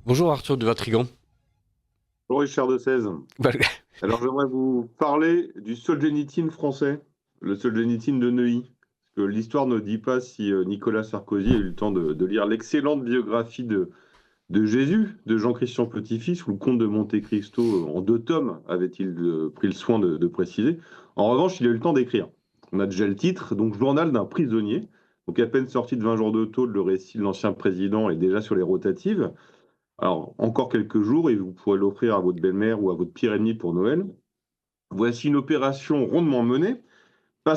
Bonjour Arthur de Vatrigan. Bonjour Richard de 16. Bah, Alors j'aimerais vous parler du Solzhenitsyn français, le Solzhenitsyn de Neuilly. Parce que l'histoire ne dit pas si Nicolas Sarkozy a eu le temps de lire l'excellente biographie de Jésus, de Jean-Christian Petit-Fils, ou le comte de Monte-Cristo en 2 tomes, avait-il pris le soin de préciser. En revanche, il a eu le temps d'écrire. On a déjà le titre, donc Journal d'un prisonnier. Donc à peine sorti de 20 jours de tôle, le récit de l'ancien président est déjà sur les rotatives. Alors, encore quelques jours et vous pourrez l'offrir à votre belle-mère ou à votre pire ennemi pour Noël. Voici une opération rondement menée, pas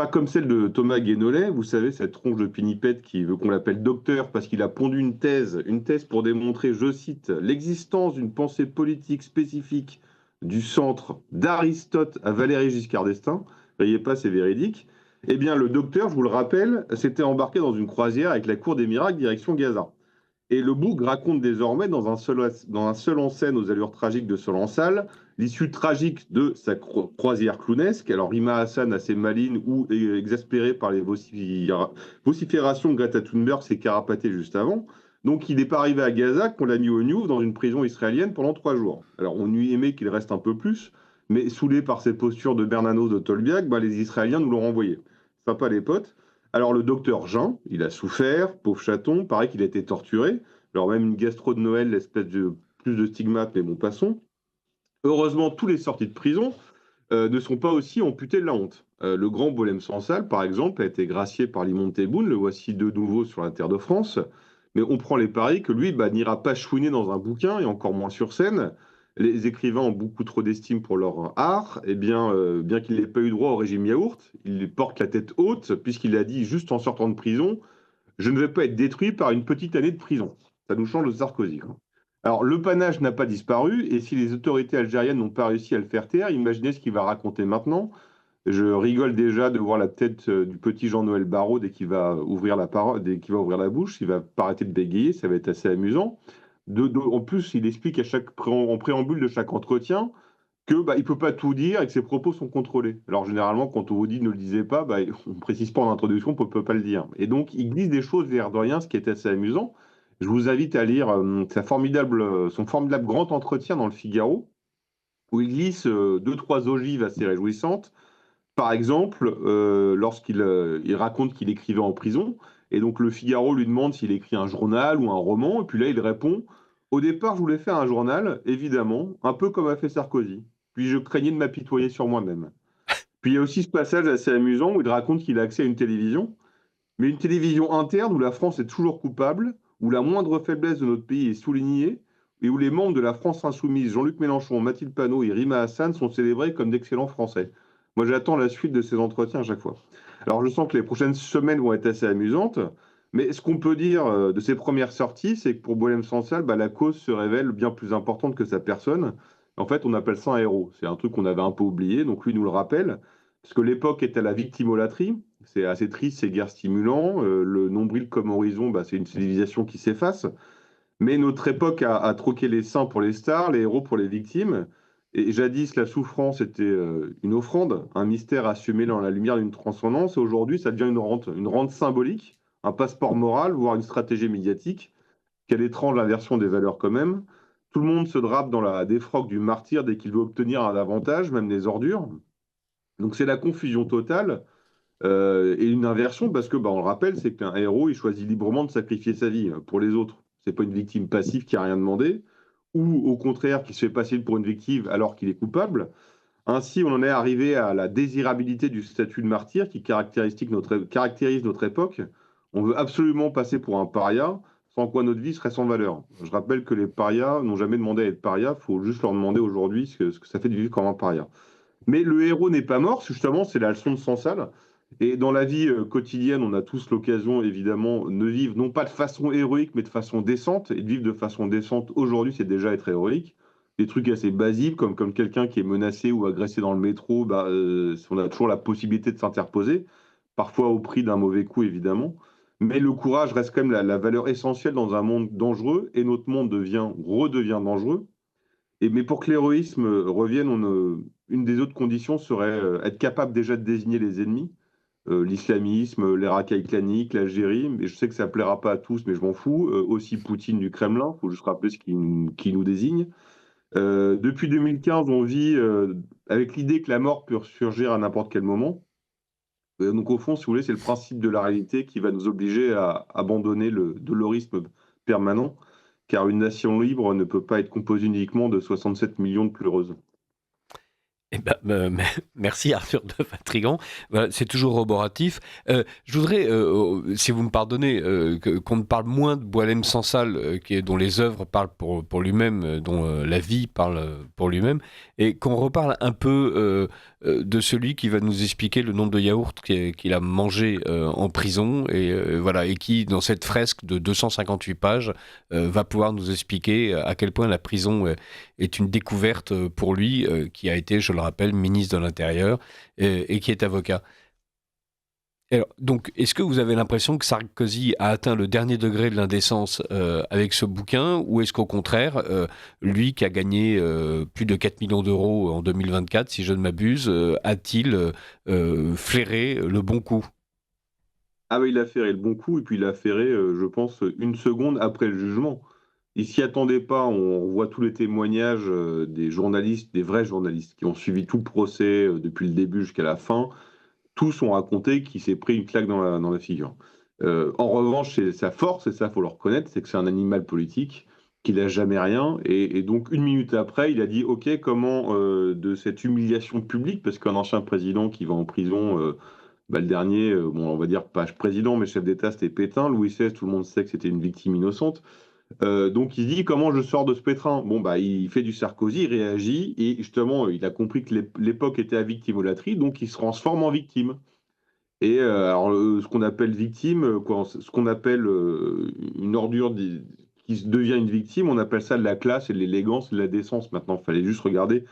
comme celle de Thomas Guénolé, vous savez, cette tronche de pinipette qui veut qu'on l'appelle docteur parce qu'il a pondu une thèse pour démontrer, je cite, l'existence d'une pensée politique spécifique du centre d'Aristote à Valéry Giscard d'Estaing. Voyez pas, c'est véridique. Eh bien, le docteur, je vous le rappelle, s'était embarqué dans une croisière avec la Cour des Miracles direction Gaza. Et le bouc raconte désormais, dans un seul en scène aux allures tragiques de Solensal, l'issue tragique de sa croisière clownesque. Alors, Rima Hassan, assez maline ou exaspérée par les vociférations de Greta Thunberg, s'est carapaté juste avant. Donc, il n'est pas arrivé à Gaza qu'on l'a mis au New dans une prison israélienne pendant 3 jours. Alors, on eût aimé qu'il reste un peu plus, mais saoulé par ses postures de Bernanos de Tolbiac, bah, les Israéliens nous l'ont renvoyé. Sympa les potes. Alors le docteur Jean, il a souffert, pauvre chaton, paraît qu'il a été torturé. Alors même une gastro de Noël, l'espèce de plus de stigmates, mais bon, passons. Heureusement, tous les sortis de prison ne sont pas aussi amputés de la honte. Le grand Bolem Sansal, par exemple, a été gracié par Limon Tebboune, le voici de nouveau sur la terre de France. Mais on prend les paris que lui bah, n'ira pas chouiner dans un bouquin, et encore moins sur scène. Les écrivains ont beaucoup trop d'estime pour leur art, et bien qu'il n'ait pas eu droit au régime yaourt, il porte la tête haute, puisqu'il a dit juste en sortant de prison, je ne vais pas être détruit par une petite année de prison. Ça nous change de Sarkozy, quoi. Alors, le panache n'a pas disparu, et si les autorités algériennes n'ont pas réussi à le faire taire, imaginez ce qu'il va raconter maintenant. Je rigole déjà de voir la tête du petit Jean-Noël Barrot dès qu'il va ouvrir la parole, dès qu'il va ouvrir la bouche, il va pas arrêter de bégayer, ça va être assez amusant. En plus, il explique en préambule de chaque entretien que bah, il peut pas tout dire et que ses propos sont contrôlés. Alors généralement, quand on vous dit ne le disez pas, bah, on ne précise pas en introduction qu'on ne peut pas le dire. Et donc, il glisse des choses l'air de rien, ce qui est assez amusant. Je vous invite à lire son formidable grand entretien dans le Figaro, où il glisse deux, trois ogives assez réjouissantes. Par exemple, il raconte qu'il écrivait en prison, et donc le Figaro lui demande s'il écrit un journal ou un roman, et puis là il répond, au départ je voulais faire un journal, évidemment, un peu comme a fait Sarkozy, puis je craignais de m'apitoyer sur moi-même. Puis il y a aussi ce passage assez amusant où il raconte qu'il a accès à une télévision, mais une télévision interne où la France est toujours coupable, où la moindre faiblesse de notre pays est soulignée, et où les membres de la France insoumise, Jean-Luc Mélenchon, Mathilde Panot et Rima Hassan, sont célébrés comme d'excellents Français. Moi, j'attends la suite de ces entretiens à chaque fois. Alors, je sens que les prochaines semaines vont être assez amusantes, mais ce qu'on peut dire de ces premières sorties, c'est que pour Boilem Sansal, bah, la cause se révèle bien plus importante que sa personne. En fait, on appelle ça un héros. C'est un truc qu'on avait un peu oublié, donc lui nous le rappelle, parce que l'époque est à la victimolâtrie. C'est assez triste, c'est guère stimulant. Le nombril comme horizon, bah, c'est une civilisation qui s'efface. Mais notre époque a troqué les saints pour les stars, les héros pour les victimes. Et jadis, la souffrance était une offrande, un mystère assumé dans la lumière d'une transcendance. Et aujourd'hui, ça devient une rente symbolique, un passeport moral, voire une stratégie médiatique. Quelle étrange inversion des valeurs quand même. Tout le monde se drape dans la défroque du martyr dès qu'il veut obtenir un avantage, même des ordures. Donc c'est la confusion totale. Et une inversion, parce que, bah, on le rappelle, c'est qu'un héros, il choisit librement de sacrifier sa vie pour les autres. C'est pas une victime passive qui a rien demandé, ou au contraire, qui se fait passer pour une victime alors qu'il est coupable. Ainsi, on en est arrivé à la désirabilité du statut de martyr qui caractérise notre époque. On veut absolument passer pour un paria, sans quoi notre vie serait sans valeur. Je rappelle que les parias n'ont jamais demandé à être parias, il faut juste leur demander aujourd'hui ce que ça fait de vivre comme un paria. Mais le héros n'est pas mort, justement, c'est la leçon de Sansal. Et dans la vie quotidienne, on a tous l'occasion, évidemment, de vivre non pas de façon héroïque, mais de façon décente. Et de vivre de façon décente aujourd'hui, c'est déjà être héroïque. Des trucs assez basiques, comme quelqu'un qui est menacé ou agressé dans le métro, bah, on a toujours la possibilité de s'interposer, parfois au prix d'un mauvais coup, évidemment. Mais le courage reste quand même la valeur essentielle dans un monde dangereux, et notre monde redevient dangereux. Mais pour que l'héroïsme revienne, une des autres conditions serait être capable déjà de désigner les ennemis. l'islamisme, les racailles claniques, l'Algérie. Mais je sais que ça plaira pas à tous, mais je m'en fous. Aussi Poutine du Kremlin, faut juste rappeler ce qui nous désigne. Depuis 2015, on vit avec l'idée que la mort peut surgir à n'importe quel moment. Donc au fond, si vous voulez, c'est le principe de la réalité qui va nous obliger à abandonner le dolorisme permanent, car une nation libre ne peut pas être composée uniquement de 67 millions de pleureuses. Eh ben, merci Arthur de Vatrigan. Voilà, c'est toujours roboratif. Je voudrais, si vous me pardonnez, qu'on ne parle moins de Boualem Sansal, dont les œuvres parlent pour lui-même, dont la vie parle pour lui-même, et qu'on reparle un peu de celui qui va nous expliquer le nombre de yaourts qu'il a mangé en prison, et voilà, et qui, dans cette fresque de 258 pages, va pouvoir nous expliquer à quel point la prison est une découverte pour lui, qui a été, je le rappelle, ministre de l'Intérieur et qui est avocat. Alors, donc, est-ce que vous avez l'impression que Sarkozy a atteint le dernier degré de l'indécence avec ce bouquin, ou est-ce qu'au contraire, lui qui a gagné plus de 4 millions d'euros en 2024, si je ne m'abuse, a-t-il flairé le bon coup? Ah oui, il a ferré le bon coup, et puis il a ferré, je pense, une seconde après le jugement. Il s'y attendait pas, on voit tous les témoignages des journalistes, des vrais journalistes, qui ont suivi tout le procès depuis le début jusqu'à la fin. Tous ont raconté qu'il s'est pris une claque dans la figure. En revanche, c'est sa force, et ça, faut le reconnaître, c'est que c'est un animal politique, qu'il n'a jamais rien. Et donc, une minute après, il a dit, OK, comment de cette humiliation publique, parce qu'un ancien président qui va en prison, le dernier, bon, on va dire pas président, mais chef d'État, c'était Pétain. Louis XVI, tout le monde sait que c'était une victime innocente. Donc il se dit comment je sors de ce pétrin. Bon bah il fait du Sarkozy, il réagit et justement il a compris que l'époque était à victimolâtrie, donc il se transforme en victime. Et ce qu'on appelle victime, ce qu'on appelle une ordure qui devient une victime, on appelle ça de la classe et de l'élégance et de la décence. Maintenant, il fallait juste regarder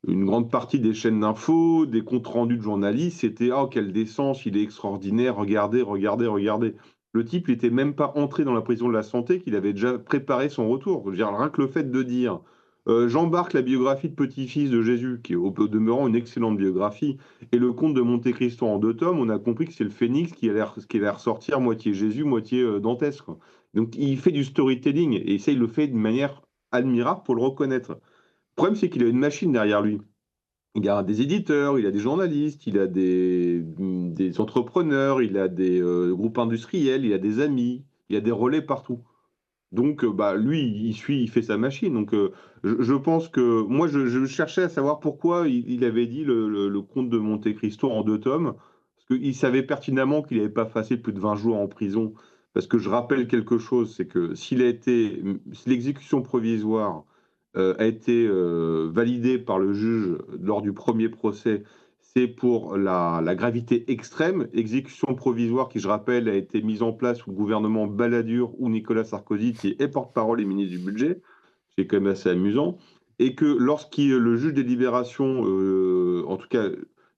une grande partie des chaînes d'infos, des comptes rendus de journalistes, c'était oh quelle décence, il est extraordinaire, regardez, regardez, regardez. Le type n'était même pas entré dans la prison de la santé, qu'il avait déjà préparé son retour. Je veux dire, rien que le fait de dire j'embarque la biographie de petit-fils de Jésus, qui est au demeurant une excellente biographie, et le conte de Monte Cristo en 2 tomes, on a compris que c'est le phénix qui allait ressortir moitié Jésus, moitié Dantès, quoi. Donc il fait du storytelling, et ça il le fait d'une manière admirable pour le reconnaître. Le problème, c'est qu'il a une machine derrière lui. Il a des éditeurs, il a des journalistes, il a des entrepreneurs, il a des groupes industriels, il a des amis, il a des relais partout. Donc, bah, lui, il suit, il fait sa machine. Donc, je pense que moi, je cherchais à savoir pourquoi il avait dit le conte de Monte Cristo en 2 tomes, parce qu'il savait pertinemment qu'il n'avait pas passé plus de 20 jours en prison. Parce que je rappelle quelque chose, c'est que si l'exécution provisoire a été validée par le juge lors du premier procès, c'est pour la gravité extrême. Exécution provisoire qui, je rappelle, a été mise en place sous le gouvernement Balladur ou Nicolas Sarkozy, qui est porte-parole et ministre du Budget. C'est quand même assez amusant. Et que le juge des libérations, en tout cas,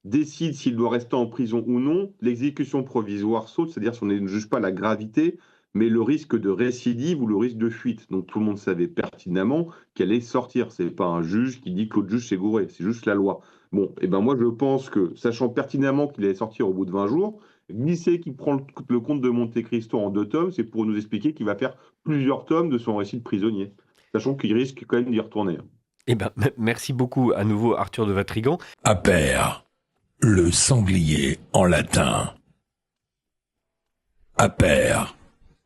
décide s'il doit rester en prison ou non, l'exécution provisoire saute, c'est-à-dire si on ne juge pas la gravité, mais le risque de récidive ou le risque de fuite. Donc tout le monde savait pertinemment qu'elle allait sortir. C'est pas un juge qui dit que l'autre juge s'est gouré, c'est juste la loi. Bon, et ben moi je pense que, sachant pertinemment qu'il allait sortir au bout de 20 jours, glisser qu'il prend le conte de Monte Cristo en 2 tomes, c'est pour nous expliquer qu'il va faire plusieurs tomes de son récit de prisonnier, sachant qu'il risque quand même d'y retourner. Eh ben, merci beaucoup à nouveau Arthur de Vatrigan. Aper, le sanglier en latin. Aper,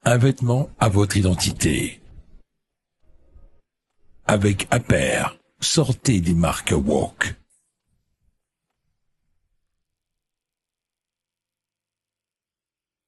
un vêtement à votre identité. Avec Aper, sortez des marques woke.